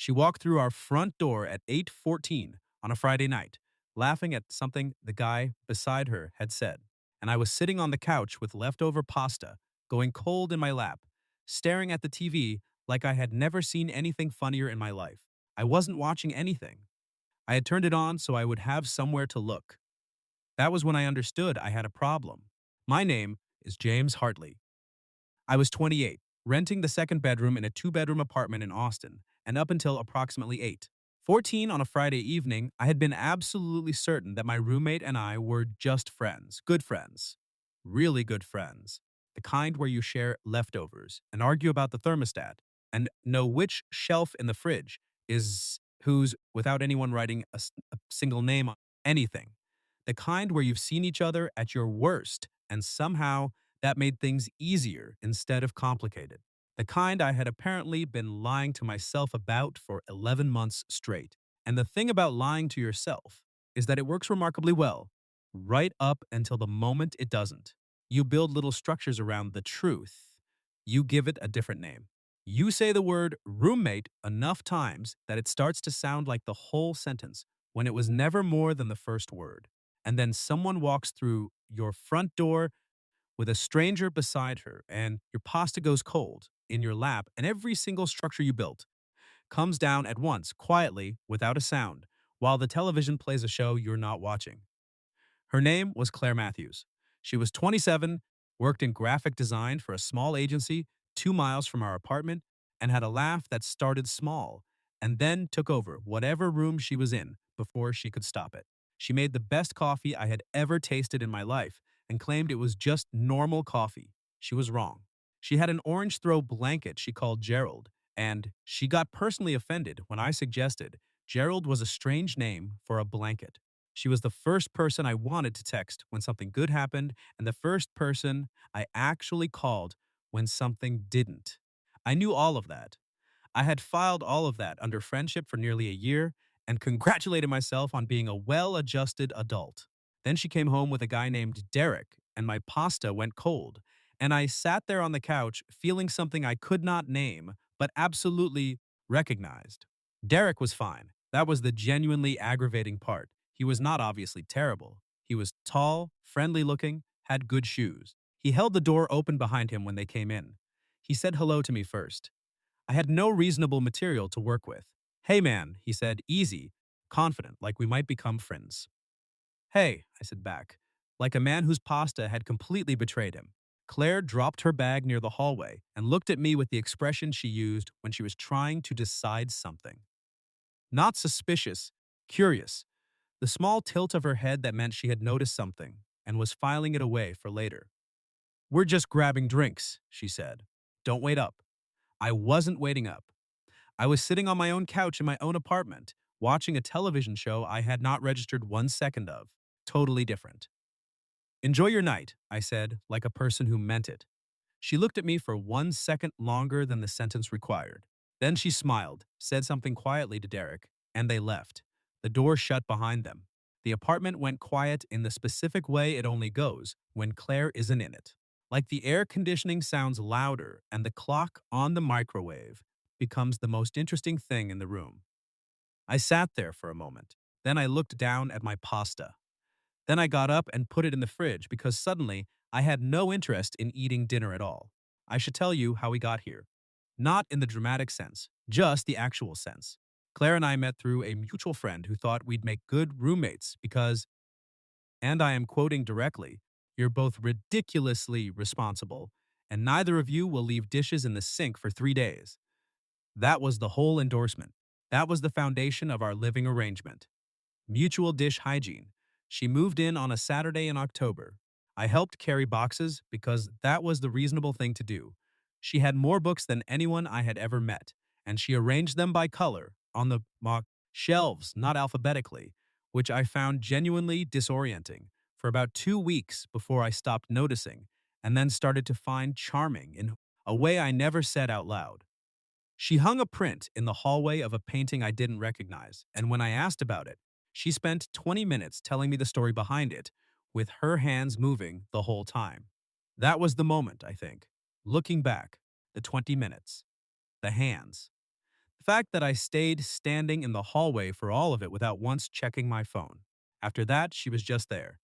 She walked through our front door at 8:14 on a Friday night, laughing at something the guy beside her had said. And I was sitting on the couch with leftover pasta, going cold in my lap, staring at the TV like I had never seen anything funnier in my life. I wasn't watching anything. I had turned it on so I would have somewhere to look. That was when I understood I had a problem. My name is James Hartley. I was 28, renting the second bedroom in a two-bedroom apartment in Austin, and up until approximately 8:14 on a Friday evening, I had been absolutely certain that my roommate and I were just friends, good friends, really good friends, the kind where you share leftovers and argue about the thermostat and know which shelf in the fridge is whose without anyone writing a single name on anything. The kind where you've seen each other at your worst and somehow that made things easier instead of complicated. The kind I had apparently been lying to myself about for 11 months straight. And the thing about lying to yourself is that it works remarkably well, right up until the moment it doesn't. You build little structures around the truth. You give it a different name. You say the word roommate enough times that it starts to sound like the whole sentence when it was never more than the first word. And then someone walks through your front door with a stranger beside her, and your pasta goes cold in your lap, and every single structure you built comes down at once, quietly, without a sound, while the television plays a show you're not watching. Her name was Claire Matthews. She was 27, worked in graphic design for a small agency 2 miles from our apartment, and had a laugh that started small and then took over whatever room she was in before she could stop it. She made the best coffee I had ever tasted in my life and claimed it was just normal coffee. She was wrong. She had an orange throw blanket she called Gerald, and she got personally offended when I suggested Gerald was a strange name for a blanket. She was the first person I wanted to text when something good happened, and the first person I actually called when something didn't. I knew all of that. I had filed all of that under friendship for nearly a year and congratulated myself on being a well adjusted adult. Then she came home with a guy named Derek, and my pasta went cold. And I sat there on the couch feeling something I could not name, but absolutely recognized. Derek was fine. That was the genuinely aggravating part. He was not obviously terrible. He was tall, friendly looking, had good shoes. He held the door open behind him when they came in. He said hello to me first. I had no reasonable material to work with. Hey man, he said, easy, confident, like we might become friends. Hey, I said back, like a man whose pasta had completely betrayed him. Claire dropped her bag near the hallway and looked at me with the expression she used when she was trying to decide something. Not suspicious, curious, the small tilt of her head that meant she had noticed something and was filing it away for later. We're just grabbing drinks, she said. Don't wait up. I wasn't waiting up. I was sitting on my own couch in my own apartment, watching a television show I had not registered 1 second of. Totally different. Enjoy your night, I said, like a person who meant it. She looked at me for 1 second longer than the sentence required. Then she smiled, said something quietly to Derek, and they left. The door shut behind them. The apartment went quiet in the specific way it only goes when Claire isn't in it. Like the air conditioning sounds louder and the clock on the microwave becomes the most interesting thing in the room. I sat there for a moment. Then I looked down at my pasta. Then I got up and put it in the fridge because suddenly I had no interest in eating dinner at all. I should tell you how we got here. Not in the dramatic sense, just the actual sense. Claire and I met through a mutual friend who thought we'd make good roommates because, and I am quoting directly, you're both ridiculously responsible, and neither of you will leave dishes in the sink for 3 days. That was the whole endorsement. That was the foundation of our living arrangement. Mutual dish hygiene. She moved in on a Saturday in October. I helped carry boxes because that was the reasonable thing to do. She had more books than anyone I had ever met, and she arranged them by color on the mock shelves, not alphabetically, which I found genuinely disorienting for about 2 weeks before I stopped noticing and then started to find charming in a way I never said out loud. She hung a print in the hallway of a painting I didn't recognize, and when I asked about it, she spent 20 minutes telling me the story behind it, with her hands moving the whole time. That was the moment, I think. Looking back, the 20 minutes, the hands. fact that I stayed standing in the hallway for all of it without once checking my phone. After that, she was just there.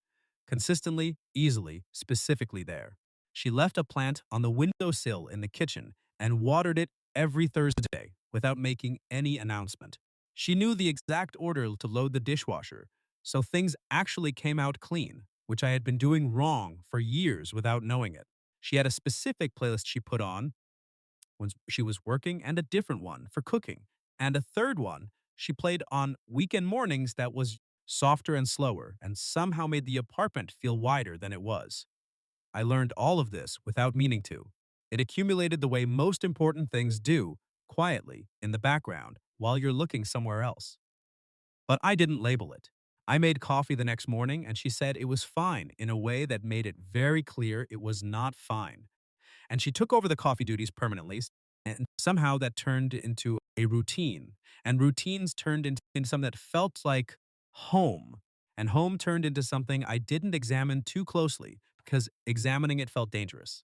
Consistently, easily, specifically there. She left a plant on the windowsill in the kitchen and watered it every Thursday without making any announcement. She knew the exact order to load the dishwasher, so things actually came out clean, which I had been doing wrong for years without knowing it. She had a specific playlist she put on when she was working and a different one for cooking, and a third one she played on weekend mornings that was softer and slower and somehow made the apartment feel wider than it was. I learned all of this without meaning to. It accumulated the way most important things do, quietly, in the background, while you're looking somewhere else. But I didn't label it. I made coffee the next morning and she said it was fine in a way that made it very clear it was not fine. And she took over the coffee duties permanently, and somehow that turned into a routine. And routines turned into something that felt like home. And home turned into something I didn't examine too closely because examining it felt dangerous.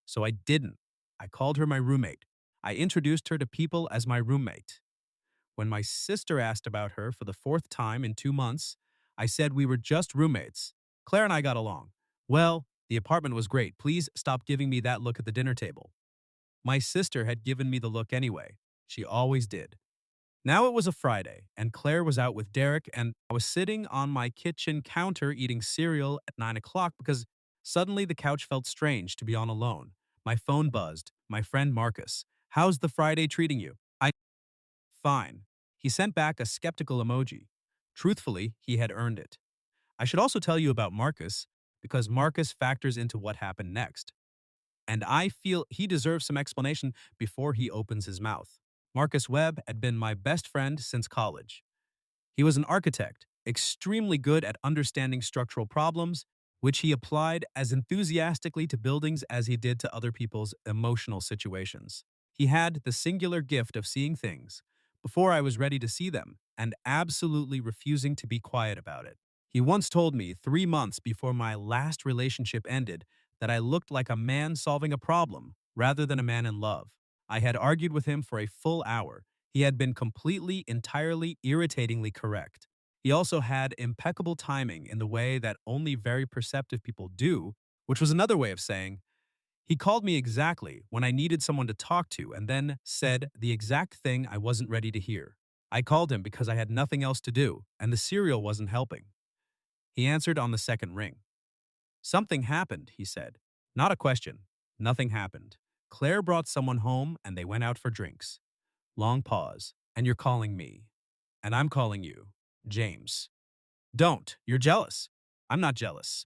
So I didn't. I called her my roommate. I introduced her to people as my roommate. When my sister asked about her for the fourth time in 2 months, I said we were just roommates. Claire and I got along. Well, the apartment was great. Please stop giving me that look at the dinner table. My sister had given me the look anyway. She always did. Now it was a Friday, and Claire was out with Derek, and I was sitting on my kitchen counter eating cereal at 9 o'clock because suddenly the couch felt strange to be on alone. My phone buzzed. My friend Marcus. How's the Friday treating you? I Fine. He sent back a skeptical emoji. Truthfully, he had earned it. I should also tell you about Marcus because Marcus factors into what happened next. And I feel he deserves some explanation before he opens his mouth. Marcus Webb had been my best friend since college. He was an architect, extremely good at understanding structural problems, which he applied as enthusiastically to buildings as he did to other people's emotional situations. He had the singular gift of seeing things before I was ready to see them and absolutely refusing to be quiet about it. He once told me 3 months before my last relationship ended that I looked like a man solving a problem rather than a man in love. I had argued with him for a full hour. He had been completely, entirely, irritatingly correct. He also had impeccable timing in the way that only very perceptive people do, which was another way of saying, he called me exactly when I needed someone to talk to and then said the exact thing I wasn't ready to hear. I called him because I had nothing else to do, and the cereal wasn't helping. He answered on the second ring. Something happened, he said. Not a question. Nothing happened. Claire brought someone home and they went out for drinks. Long pause. And you're calling me. And I'm calling you. James. Don't. You're jealous. I'm not jealous.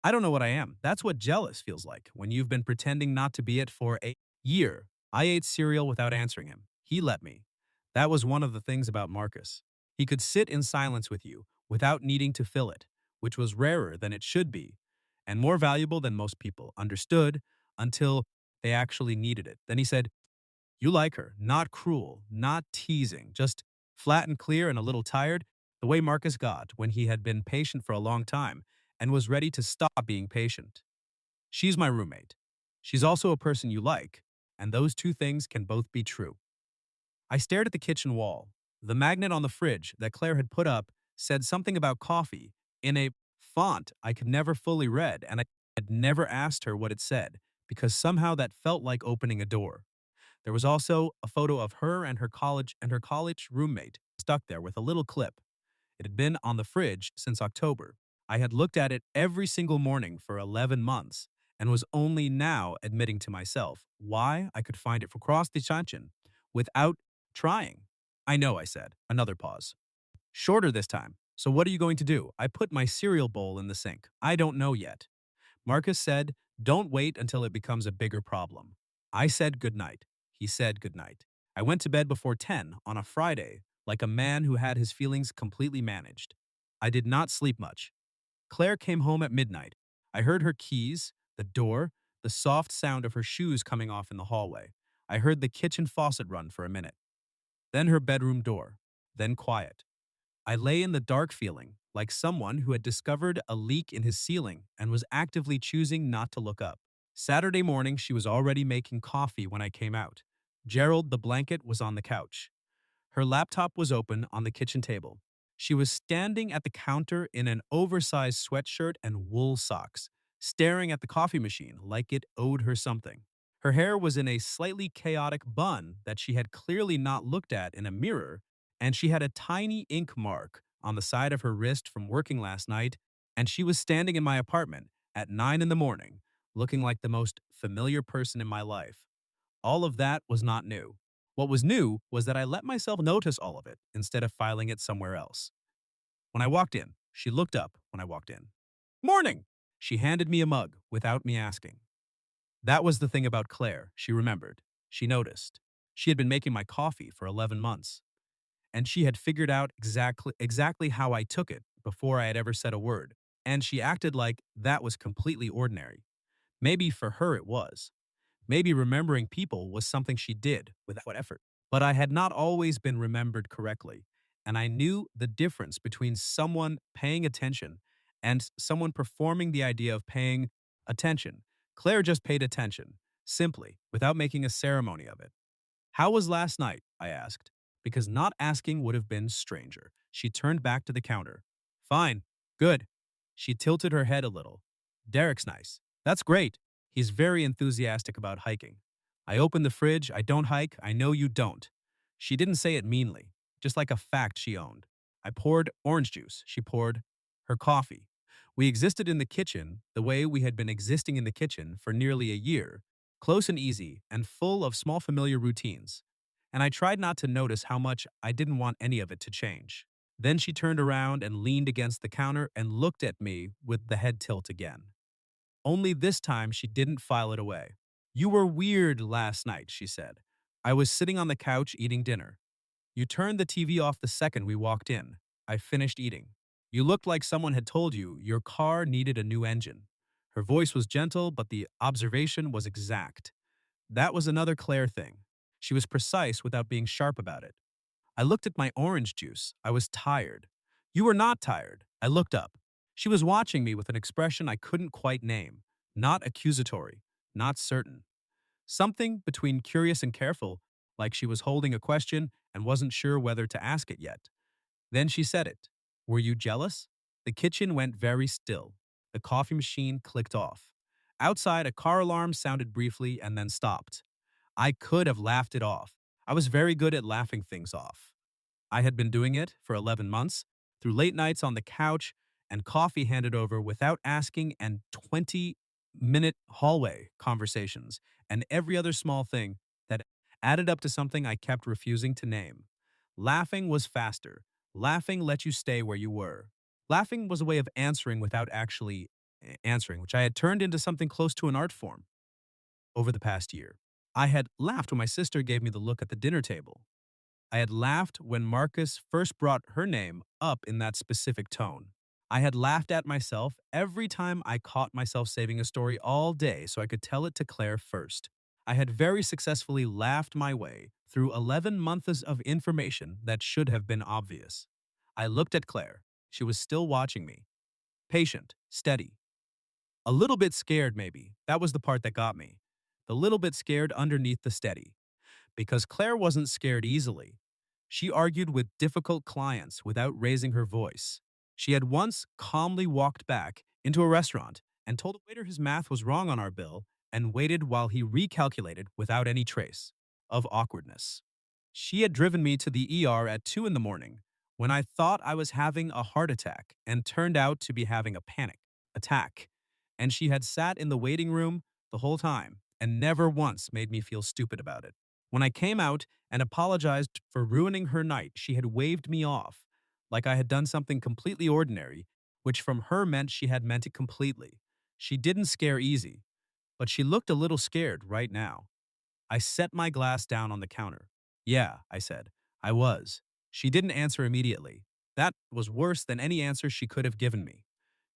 I don't know what I am. That's what jealous feels like when you've been pretending not to be it for a year. I ate cereal without answering him. He let me. That was one of the things about Marcus. He could sit in silence with you without needing to fill it, which was rarer than it should be and more valuable than most people understood until they actually needed it. Then he said, you like her, not cruel, not teasing, just flat and clear and a little tired, the way Marcus got when he had been patient for a long time and was ready to stop being patient. She's my roommate. She's also a person you like, and those two things can both be true. I stared at the kitchen wall. The magnet on the fridge that Claire had put up said something about coffee in a font I could never fully read, and I had never asked her what it said because somehow that felt like opening a door. There was also a photo of her and her college roommate stuck there with a little clip. It had been on the fridge since October. I had looked at it every single morning for 11 months and was only now admitting to myself why I could find it for cross the chanchin without trying. I know, I said. Another pause. Shorter this time. So what are you going to do? I put my cereal bowl in the sink. I don't know yet. Marcus said, don't wait until it becomes a bigger problem. I said goodnight. He said goodnight. I went to bed before 10 on a Friday, like a man who had his feelings completely managed. I did not sleep much. Claire came home at midnight. I heard her keys, the door, the soft sound of her shoes coming off in the hallway. I heard the kitchen faucet run for a minute. Then her bedroom door. Then quiet. I lay in the dark feeling like someone who had discovered a leak in his ceiling and was actively choosing not to look up. Saturday morning, she was already making coffee when I came out. Gerald, the blanket, was on the couch. Her laptop was open on the kitchen table. She was standing at the counter in an oversized sweatshirt and wool socks, staring at the coffee machine like it owed her something. Her hair was in a slightly chaotic bun that she had clearly not looked at in a mirror, and she had a tiny ink mark on the side of her wrist from working last night, and she was standing in my apartment at 9 in the morning, looking like the most familiar person in my life. All of that was not new. What was new was that I let myself notice all of it instead of filing it somewhere else. When I walked in, she looked up when I walked in. Morning! She handed me a mug without me asking. That was the thing about Claire, she remembered. She noticed. She had been making my coffee for 11 months, and she had figured out exactly how I took it before I had ever said a word, and she acted like that was completely ordinary. Maybe for her it was. Maybe remembering people was something she did without effort. But I had not always been remembered correctly, and I knew the difference between someone paying attention and someone performing the idea of paying attention. Claire just paid attention, simply, without making a ceremony of it. How was last night? I asked, because not asking would have been stranger. She turned back to the counter. Fine. Good. She tilted her head a little. Derek's nice. That's great. He's very enthusiastic about hiking. I opened the fridge. I don't hike. I know you don't. She didn't say it meanly, just like a fact she owned. I poured orange juice. She poured her coffee. We existed in the kitchen the way we had been existing in the kitchen for nearly a year, close and easy, and full of small familiar routines. And I tried not to notice how much I didn't want any of it to change. Then she turned around and leaned against the counter and looked at me with the head tilt again. Only this time she didn't file it away. You were weird last night, she said. I was sitting on the couch eating dinner. You turned the TV off the second we walked in. I finished eating. You looked like someone had told you your car needed a new engine. Her voice was gentle, but the observation was exact. That was another Claire thing. She was precise without being sharp about it. I looked at my orange juice. I was tired. You were not tired. I looked up. She was watching me with an expression I couldn't quite name. Not accusatory. Not certain. Something between curious and careful, like she was holding a question and wasn't sure whether to ask it yet. Then she said it. Were you jealous? The kitchen went very still. The coffee machine clicked off. Outside, a car alarm sounded briefly and then stopped. I could have laughed it off. I was very good at laughing things off. I had been doing it for 11 months, through late nights on the couch and coffee handed over without asking and 20-minute hallway conversations and every other small thing that added up to something I kept refusing to name. Laughing was faster. Laughing let you stay where you were. Laughing was a way of answering without actually answering, which I had turned into something close to an art form over the past year. I had laughed when my sister gave me the look at the dinner table. I had laughed when Marcus first brought her name up in that specific tone. I had laughed at myself every time I caught myself saving a story all day so I could tell it to Claire first. I had very successfully laughed my way through 11 months of information that should have been obvious. I looked at Claire. She was still watching me. Patient, steady. A little bit scared, maybe. That was the part that got me. The little bit scared underneath the steady. Because Claire wasn't scared easily. She argued with difficult clients without raising her voice. She had once calmly walked back into a restaurant and told the waiter his math was wrong on our bill and waited while he recalculated without any trace of awkwardness. She had driven me to the ER at 2 in the morning when I thought I was having a heart attack and turned out to be having a panic attack. And she had sat in the waiting room the whole time and never once made me feel stupid about it. When I came out and apologized for ruining her night, she had waved me off, like I had done something completely ordinary, which from her meant she had meant it completely. She didn't scare easy, but she looked a little scared right now. I set my glass down on the counter. Yeah, I said. I was. She didn't answer immediately. That was worse than any answer she could have given me.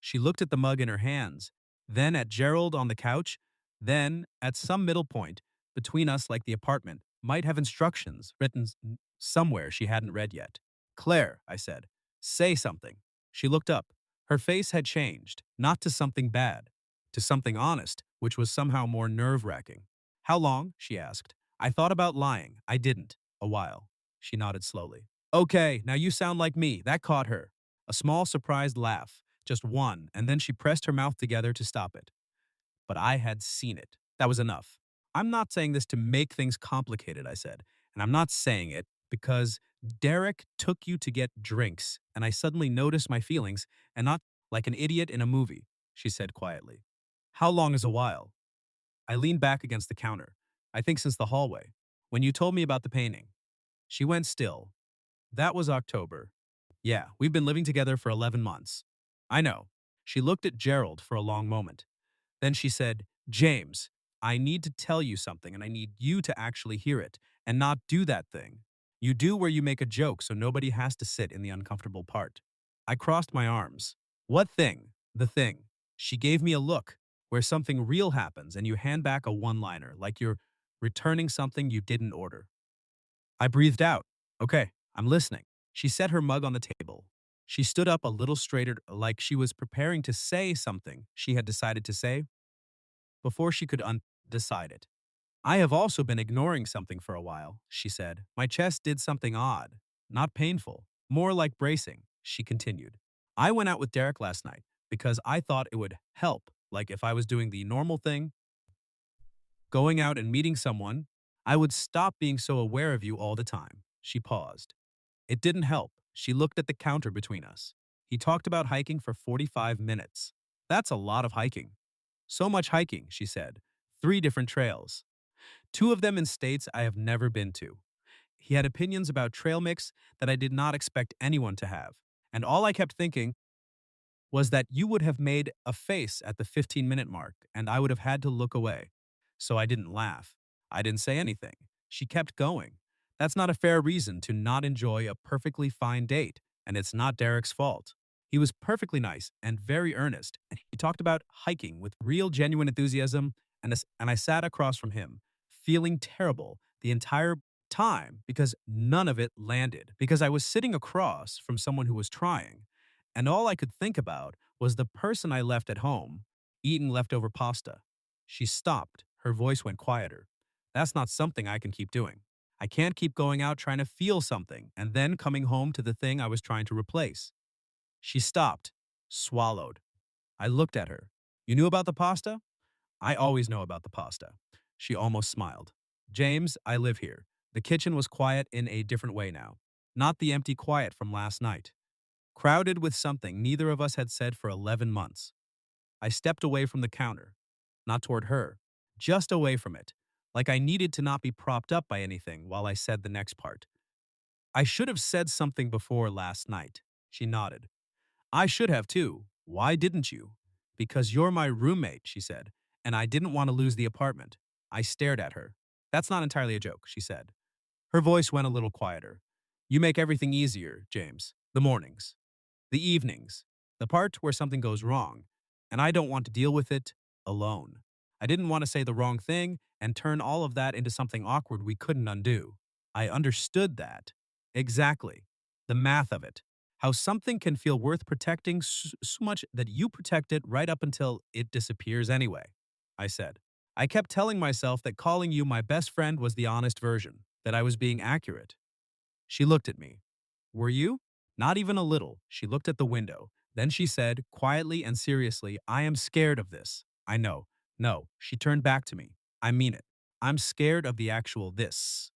She looked at the mug in her hands, then at Gerald on the couch, then at some middle point between us like the apartment might have instructions written somewhere she hadn't read yet. Claire, I said, say something. She looked up. Her face had changed, not to something bad, to something honest, which was somehow more nerve-wracking. How long? She asked. I thought about lying. I didn't. A while. She nodded slowly. Okay, now you sound like me. That caught her. A small surprised laugh. Just one, and then she pressed her mouth together to stop it. But I had seen it. That was enough. I'm not saying this to make things complicated, I said. And I'm not saying it because Derek took you to get drinks, and I suddenly noticed my feelings, and not like an idiot in a movie, she said quietly. How long is a while? I leaned back against the counter. I think since the hallway. When you told me about the painting. She went still. That was October. Yeah, we've been living together for 11 months. I know. She looked at Gerald for a long moment. Then she said, James, I need to tell you something and I need you to actually hear it and not do that thing. You do where you make a joke so nobody has to sit in the uncomfortable part. I crossed my arms. What thing? The thing. She gave me a look where something real happens and you hand back a one-liner like you're returning something you didn't order. I breathed out. Okay, I'm listening. She set her mug on the table. She stood up a little straighter like she was preparing to say something she had decided to say before she could undecide it. I have also been ignoring something for a while, she said. My chest did something odd, not painful, more like bracing, she continued. I went out with Derek last night because I thought it would help, like if I was doing the normal thing, going out and meeting someone, I would stop being so aware of you all the time. She paused. It didn't help. She looked at the counter between us. He talked about hiking for 45 minutes. That's a lot of hiking. So much hiking, she said. 3 different trails. 2 of them in states I have never been to. He had opinions about trail mix that I did not expect anyone to have. And all I kept thinking was that you would have made a face at the 15-minute mark and I would have had to look away. So I didn't laugh. I didn't say anything. She kept going. That's not a fair reason to not enjoy a perfectly fine date, and it's not Derek's fault. He was perfectly nice and very earnest, and he talked about hiking with real genuine enthusiasm, and I sat across from him, feeling terrible the entire time because none of it landed, because I was sitting across from someone who was trying. And all I could think about was the person I left at home, eating leftover pasta. She stopped. Her voice went quieter. That's not something I can keep doing. I can't keep going out trying to feel something and then coming home to the thing I was trying to replace. She stopped, swallowed. I looked at her. You knew about the pasta? I always know about the pasta. She almost smiled. James, I live here. The kitchen was quiet in a different way now. Not the empty quiet from last night. Crowded with something neither of us had said for 11 months. I stepped away from the counter, not toward her, just away from it, like I needed to not be propped up by anything while I said the next part. I should have said something before last night. She nodded. I should have too. Why didn't you? Because you're my roommate, she said, and I didn't want to lose the apartment. I stared at her. That's not entirely a joke, she said. Her voice went a little quieter. You make everything easier, James. The mornings. The evenings, the part where something goes wrong, and I don't want to deal with it alone. I didn't want to say the wrong thing and turn all of that into something awkward we couldn't undo. I understood that. Exactly. The math of it. How something can feel worth protecting so much that you protect it right up until it disappears anyway. I said. I kept telling myself that calling you my best friend was the honest version, that I was being accurate. She looked at me. Were you? Not even a little. She looked at the window. Then she said, quietly and seriously, I am scared of this. I know. No. She turned back to me. I mean it. I'm scared of the actual this,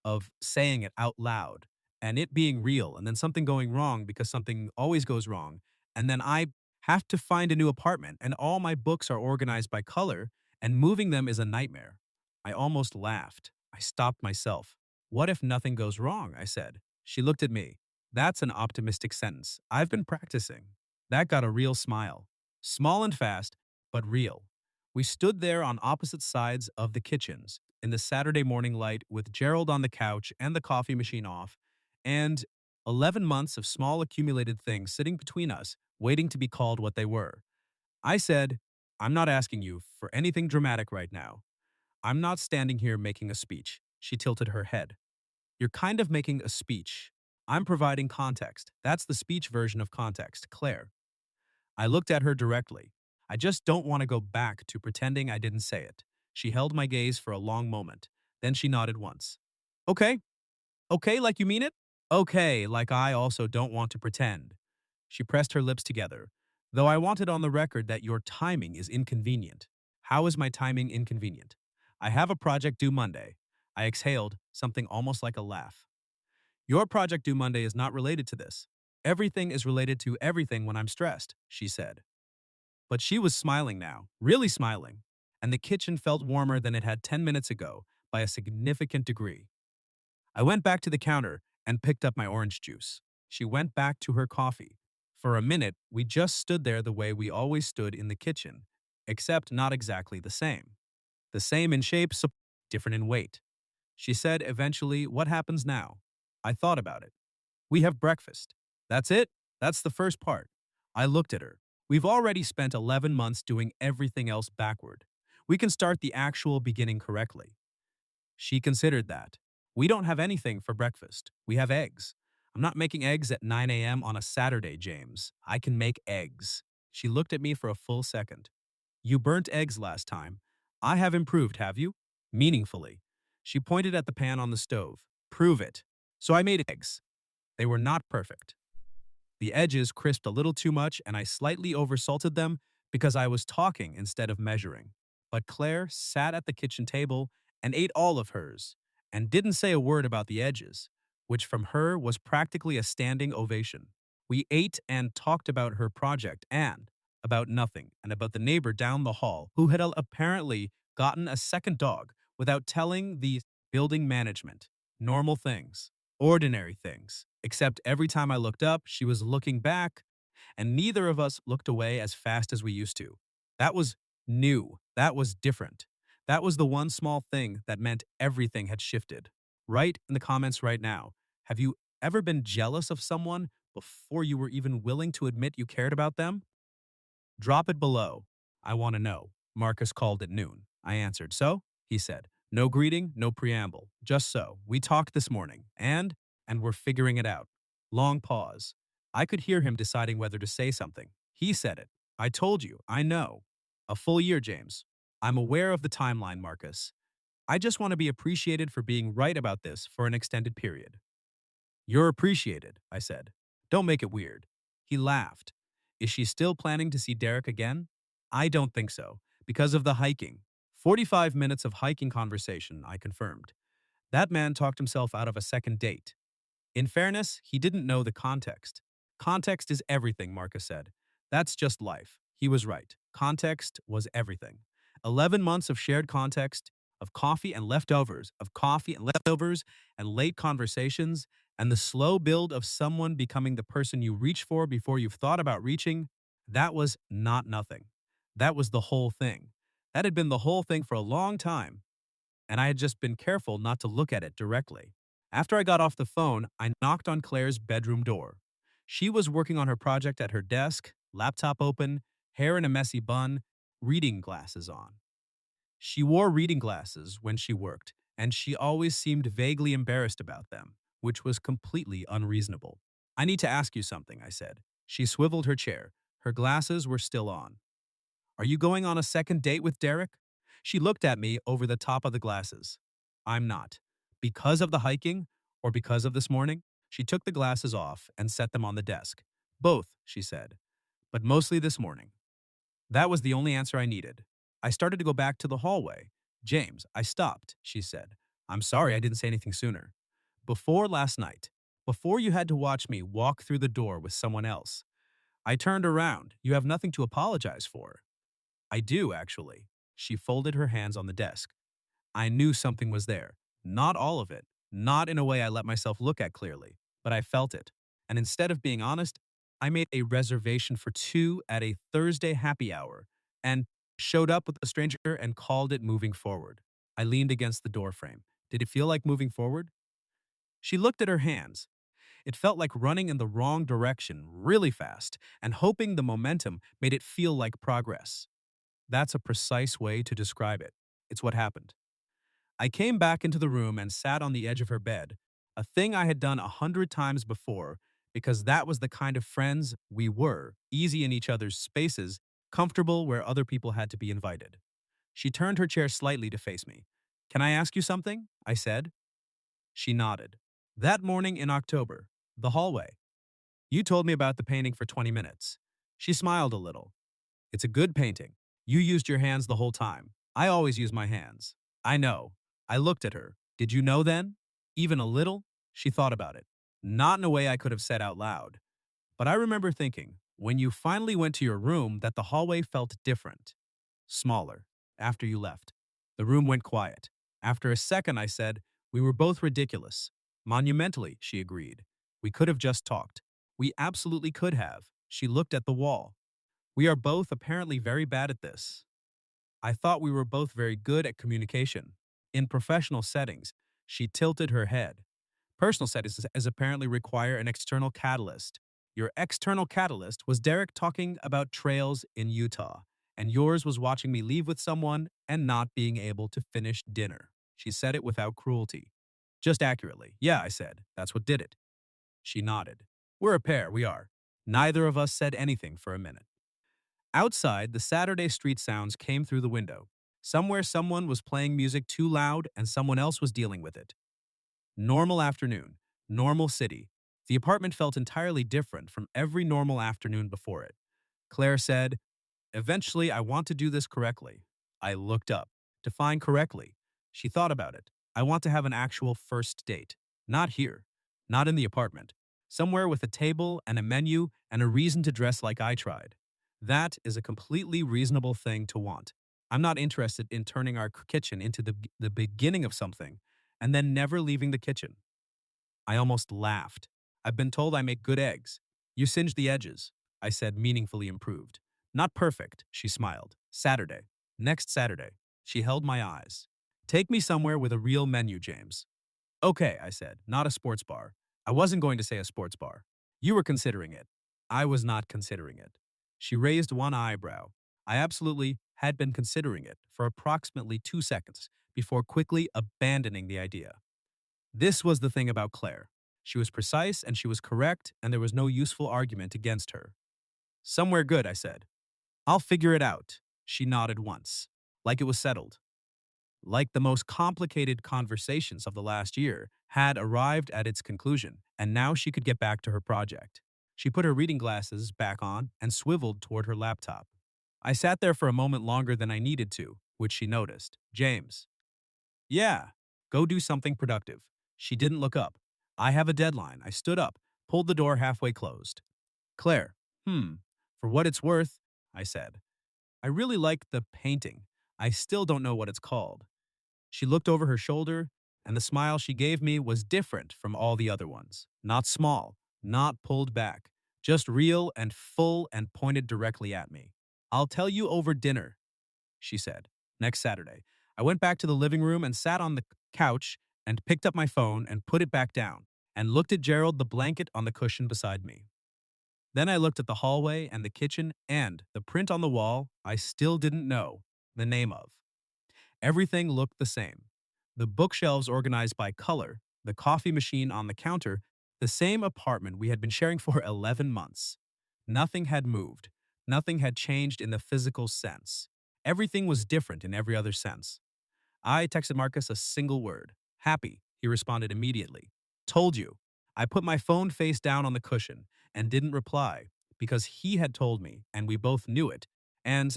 of saying it out loud and it being real and then something going wrong because something always goes wrong. And then I have to find a new apartment and all my books are organized by color and moving them is a nightmare. I almost laughed. I stopped myself. What if nothing goes wrong? I said. She looked at me. That's an optimistic sentence. I've been practicing. That got a real smile. Small and fast, but real. We stood there on opposite sides of the kitchens in the Saturday morning light with Gerald on the couch and the coffee machine off, and 11 months of small accumulated things sitting between us, waiting to be called what they were. I said, I'm not asking you for anything dramatic right now. I'm not standing here making a speech. She tilted her head. You're kind of making a speech. I'm providing context. That's the speech version of context, Claire. I looked at her directly. I just don't want to go back to pretending I didn't say it. She held my gaze for a long moment. Then she nodded once. Okay, okay, like you mean it? Okay, like I also don't want to pretend. She pressed her lips together. Though I wanted on the record that your timing is inconvenient. How is my timing inconvenient? I have a project due Monday. I exhaled, something almost like a laugh. Your project due Monday is not related to this. Everything is related to everything when I'm stressed, she said. But she was smiling now, really smiling, and the kitchen felt warmer than it had 10 minutes ago by a significant degree. I went back to the counter and picked up my orange juice. She went back to her coffee. For a minute, we just stood there the way we always stood in the kitchen, except not exactly the same. The same in shape, so different in weight. She said eventually, "What happens now?" I thought about it. "We have breakfast." "That's it? That's the first part." I looked at her. "We've already spent 11 months doing everything else backward. We can start the actual beginning correctly." She considered that. "We don't have anything for breakfast. We have eggs. I'm not making eggs at 9 a.m. on a Saturday, James. I can make eggs." She looked at me for a full second. "You burnt eggs last time. I have improved, have you?" "Meaningfully." She pointed at the pan on the stove. "Prove it." So I made eggs. They were not perfect. The edges crisped a little too much and I slightly oversalted them because I was talking instead of measuring. But Claire sat at the kitchen table and ate all of hers and didn't say a word about the edges, which from her was practically a standing ovation. We ate and talked about her project and about nothing and about the neighbor down the hall who had apparently gotten a second dog without telling the building management. Normal things. Ordinary things. Except every time I looked up, she was looking back, and neither of us looked away as fast as we used to. That was new. That was different. That was the one small thing that meant everything had shifted. Write in the comments right now. Have you ever been jealous of someone before you were even willing to admit you cared about them? Drop it below. I want to know. Marcus called at noon. I answered. So? He said. No greeting, no preamble. Just so. We talked this morning. And we're figuring it out. Long pause. I could hear him deciding whether to say something. He said it. I told you. I know. A full year, James. I'm aware of the timeline, Marcus. I just want to be appreciated for being right about this for an extended period. You're appreciated, I said. Don't make it weird. He laughed. Is she still planning to see Derek again? I don't think so, because of the hiking. 45 minutes of hiking conversation, I confirmed. That man talked himself out of a second date. In fairness, he didn't know the context. Context is everything, Marcus said. That's just life. He was right. Context was everything. 11 months of shared context, of coffee and leftovers, and late conversations, and the slow build of someone becoming the person you reach for before you've thought about reaching, that was not nothing. That was the whole thing. That had been the whole thing for a long time, and I had just been careful not to look at it directly. After I got off the phone, I knocked on Claire's bedroom door. She was working on her project at her desk, laptop open, hair in a messy bun, reading glasses on. She wore reading glasses when she worked, and she always seemed vaguely embarrassed about them, which was completely unreasonable. I need to ask you something, I said. She swiveled her chair. Her glasses were still on. Are you going on a second date with Derek? She looked at me over the top of the glasses. I'm not. Because of the hiking or because of this morning? She took the glasses off and set them on the desk. Both, she said, but mostly this morning. That was the only answer I needed. I started to go back to the hallway. James, I stopped, she said. I'm sorry I didn't say anything sooner. Before last night, before you had to watch me walk through the door with someone else, I turned around. You have nothing to apologize for. I do, actually. She folded her hands on the desk. I knew something was there. Not all of it. Not in a way I let myself look at clearly, but I felt it. And instead of being honest, I made a reservation for two at a Thursday happy hour and showed up with a stranger and called it moving forward. I leaned against the doorframe. Did it feel like moving forward? She looked at her hands. It felt like running in the wrong direction really fast and hoping the momentum made it feel like progress. That's a precise way to describe it. It's what happened. I came back into the room and sat on the edge of her bed, a thing I had done 100 times before, because that was the kind of friends we were, easy in each other's spaces, comfortable where other people had to be invited. She turned her chair slightly to face me. Can I ask you something? I said. She nodded. That morning in October, the hallway. You told me about the painting for 20 minutes. She smiled a little. It's a good painting. You used your hands the whole time. I always use my hands. I know. I looked at her. Did you know then? Even a little? She thought about it. Not in a way I could have said out loud. But I remember thinking, when you finally went to your room, that the hallway felt different. Smaller. After you left. The room went quiet. After a second, I said, we were both ridiculous. Monumentally, she agreed. We could have just talked. We absolutely could have. She looked at the wall. We are both apparently very bad at this. I thought we were both very good at communication. In professional settings, she tilted her head. Personal settings as apparently require an external catalyst. Your external catalyst was Derek talking about trails in Utah, and yours was watching me leave with someone and not being able to finish dinner. She said it without cruelty. Just accurately. Yeah, I said. That's what did it. She nodded. We're a pair, we are. Neither of us said anything for a minute. Outside, the Saturday street sounds came through the window. Somewhere someone was playing music too loud and someone else was dealing with it. Normal afternoon. Normal city. The apartment felt entirely different from every normal afternoon before it. Claire said, eventually, I want to do this correctly. I looked up. Define correctly. She thought about it. I want to have an actual first date. Not here. Not in the apartment. Somewhere with a table and a menu and a reason to dress like I tried. That is a completely reasonable thing to want. I'm not interested in turning our kitchen into the beginning of something and then never leaving the kitchen. I almost laughed. I've been told I make good eggs. You singe the edges, I said, meaningfully improved. Not perfect, she smiled. Saturday. Next Saturday. She held my eyes. Take me somewhere with a real menu, James. Okay, I said, not a sports bar. I wasn't going to say a sports bar. You were considering it. I was not considering it. She raised one eyebrow. I absolutely had been considering it for approximately 2 seconds before quickly abandoning the idea. This was the thing about Claire. She was precise and she was correct, and there was no useful argument against her. Somewhere good, I said. I'll figure it out. She nodded once, like it was settled. Like the most complicated conversations of the last year had arrived at its conclusion, and now she could get back to her project. She put her reading glasses back on and swiveled toward her laptop. I sat there for a moment longer than I needed to, which she noticed. James. Yeah, go do something productive. She didn't look up. I have a deadline. I stood up, pulled the door halfway closed. Claire. For what it's worth, I said. I really like the painting. I still don't know what it's called. She looked over her shoulder, and the smile she gave me was different from all the other ones. Not small, not pulled back, just real and full and pointed directly at me. I'll tell you over dinner, she said. Next Saturday. I went back to the living room and sat on the couch and picked up my phone and put it back down and looked at Gerald, the blanket on the cushion beside me. Then I looked at the hallway and the kitchen and the print on the wall I still didn't know the name of. Everything looked the same. The bookshelves organized by color, the coffee machine on the counter, the same apartment we had been sharing for 11 months. Nothing had moved. Nothing had changed in the physical sense. Everything was different in every other sense. I texted Marcus a single word. Happy, he responded immediately. Told you. I put my phone face down on the cushion and didn't reply because he had told me and we both knew it. And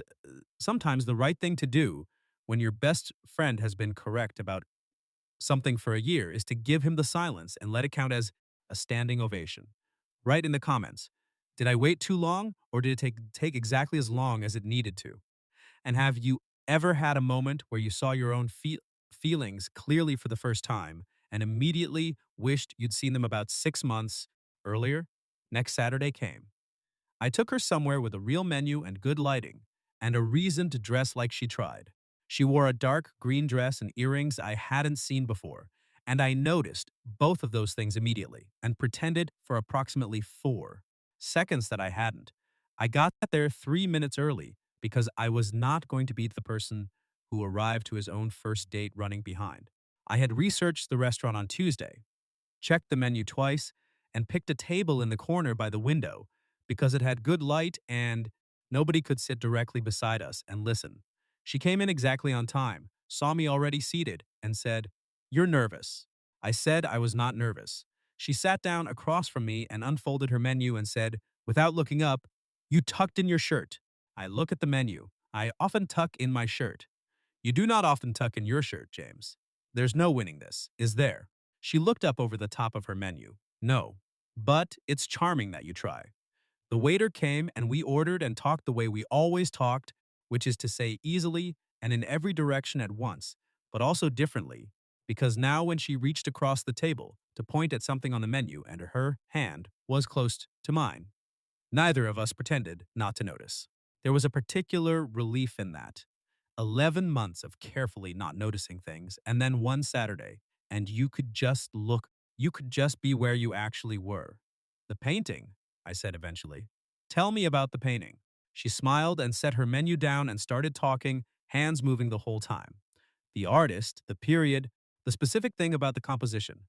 sometimes the right thing to do when your best friend has been correct about something for a year is to give him the silence and let it count as a standing ovation. Write in the comments. Did I wait too long or did it take exactly as long as it needed to? And have you ever had a moment where you saw your own feelings clearly for the first time and immediately wished you'd seen them about 6 months earlier? Next Saturday came. I took her somewhere with a real menu and good lighting, and a reason to dress like she tried. She wore a dark green dress and earrings I hadn't seen before, and I noticed both of those things immediately and pretended for approximately 4 seconds that I hadn't. I got there 3 minutes early because I was not going to be the person who arrived to his own first date running behind. I had researched the restaurant on Tuesday, checked the menu twice, and picked a table in the corner by the window because it had good light and nobody could sit directly beside us and listen. She came in exactly on time, saw me already seated, and said, "You're nervous." I said I was not nervous. She sat down across from me and unfolded her menu and said, without looking up, "You tucked in your shirt." I look at the menu. I often tuck in my shirt. You do not often tuck in your shirt, James. There's no winning this, is there? She looked up over the top of her menu. No. But it's charming that you try. The waiter came and we ordered and talked the way we always talked, which is to say easily and in every direction at once, but also differently, because now when she reached across the table to point at something on the menu and her hand was close to mine, neither of us pretended not to notice. There was a particular relief in that. 11 months of carefully not noticing things, and then one Saturday, and you could just be where you actually were. The painting, I said eventually. Tell me about the painting. She smiled and set her menu down and started talking, hands moving the whole time. The artist, the period, the specific thing about the composition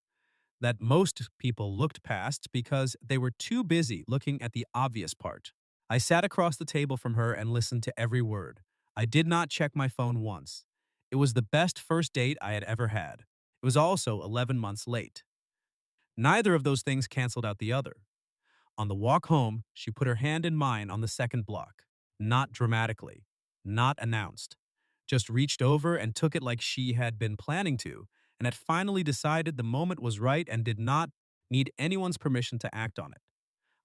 that most people looked past because they were too busy looking at the obvious part. I sat across the table from her and listened to every word. I did not check my phone once. It was the best first date I had ever had. It was also 11 months late. Neither of those things canceled out the other. On the walk home, she put her hand in mine on the second block. Not dramatically. Not announced. Just reached over and took it like she had been planning to, and had finally decided the moment was right and did not need anyone's permission to act on it.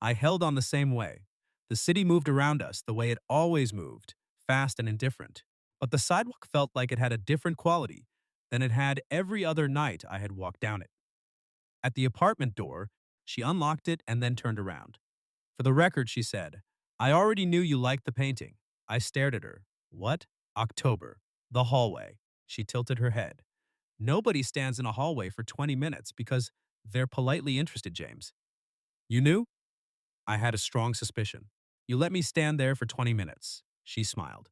I held on the same way. The city moved around us the way it always moved, fast and indifferent. But the sidewalk felt like it had a different quality than it had every other night I had walked down it. At the apartment door, she unlocked it and then turned around. For the record, she said, "I already knew you liked the painting." I stared at her. What? October. The hallway. She tilted her head. Nobody stands in a hallway for 20 minutes because they're politely interested, James. You knew? I had a strong suspicion. You let me stand there for 20 minutes. She smiled.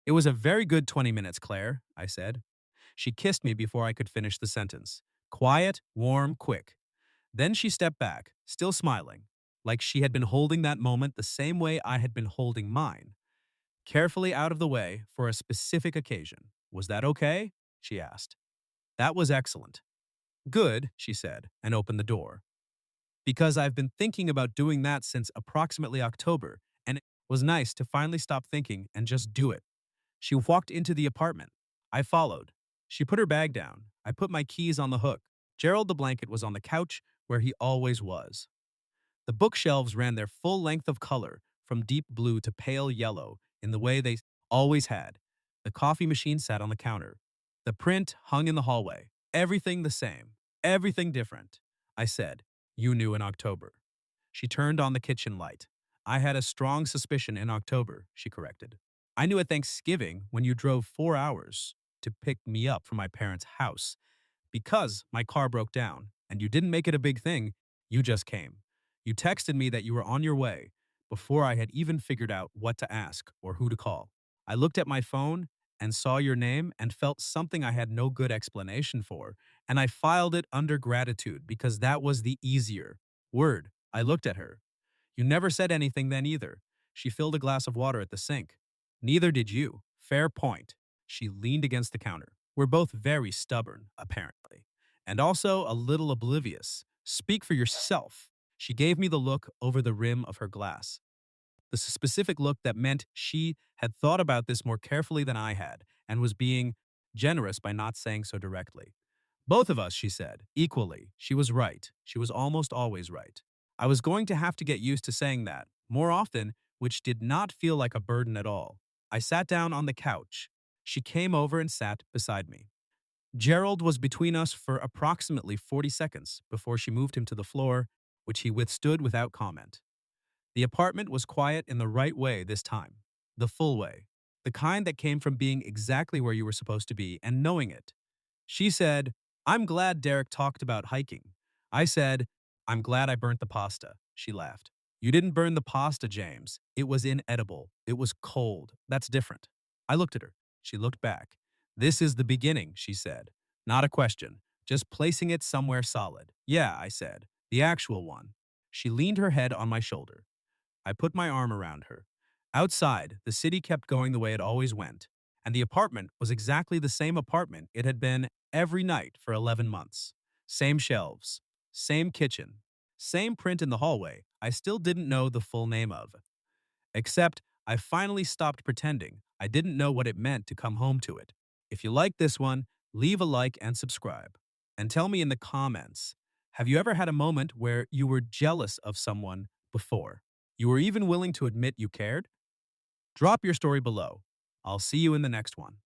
It was a very good 20 minutes, Claire, I said. She kissed me before I could finish the sentence. Quiet, warm, quick. Then she stepped back, still smiling, like she had been holding that moment the same way I had been holding mine, carefully out of the way for a specific occasion. Was that okay? She asked. That was excellent. Good, she said, and opened the door. Because I've been thinking about doing that since approximately October, and it was nice to finally stop thinking and just do it. She walked into the apartment. I followed. She put her bag down. I put my keys on the hook. Gerald the blanket was on the couch where he always was. The bookshelves ran their full length of color, from deep blue to pale yellow, in the way they always had. The coffee machine sat on the counter. The print hung in the hallway. Everything the same. Everything different. I said, "You knew in October." She turned on the kitchen light. "I had a strong suspicion in October," she corrected. "I knew at Thanksgiving when you drove 4 hours to pick me up from my parents' house. Because my car broke down, and you didn't make it a big thing, you just came. You texted me that you were on your way before I had even figured out what to ask or who to call. I looked at my phone and saw your name and felt something I had no good explanation for, and I filed it under gratitude because that was the easier word." I looked at her. "You never said anything then either." She filled a glass of water at the sink. "Neither did you. Fair point." She leaned against the counter. "We're both very stubborn, apparently, and also a little oblivious. Speak for yourself." She gave me the look over the rim of her glass, the specific look that meant she had thought about this more carefully than I had and was being generous by not saying so directly. "Both of us," she said, "equally." She was right. She was almost always right. I was going to have to get used to saying that more often, which did not feel like a burden at all. I sat down on the couch. She came over and sat beside me. Gerald was between us for approximately 40 seconds before she moved him to the floor, which he withstood without comment. The apartment was quiet in the right way this time, the full way, the kind that came from being exactly where you were supposed to be and knowing it. She said, "I'm glad Derek talked about hiking." I said, "I'm glad I burnt the pasta." She laughed. "You didn't burn the pasta, James. It was inedible. It was cold. That's different." I looked at her. She looked back. "This is the beginning," she said. Not a question, just placing it somewhere solid. "Yeah," I said, "the actual one." She leaned her head on my shoulder. I put my arm around her. Outside, the city kept going the way it always went. And the apartment was exactly the same apartment it had been every night for 11 months. Same shelves, same kitchen, same print in the hallway I still didn't know the full name of. Except I finally stopped pretending I didn't know what it meant to come home to it. If you like this one, leave a like and subscribe. And tell me in the comments, have you ever had a moment where you were jealous of someone before? You were even willing to admit you cared? Drop your story below. I'll see you in the next one.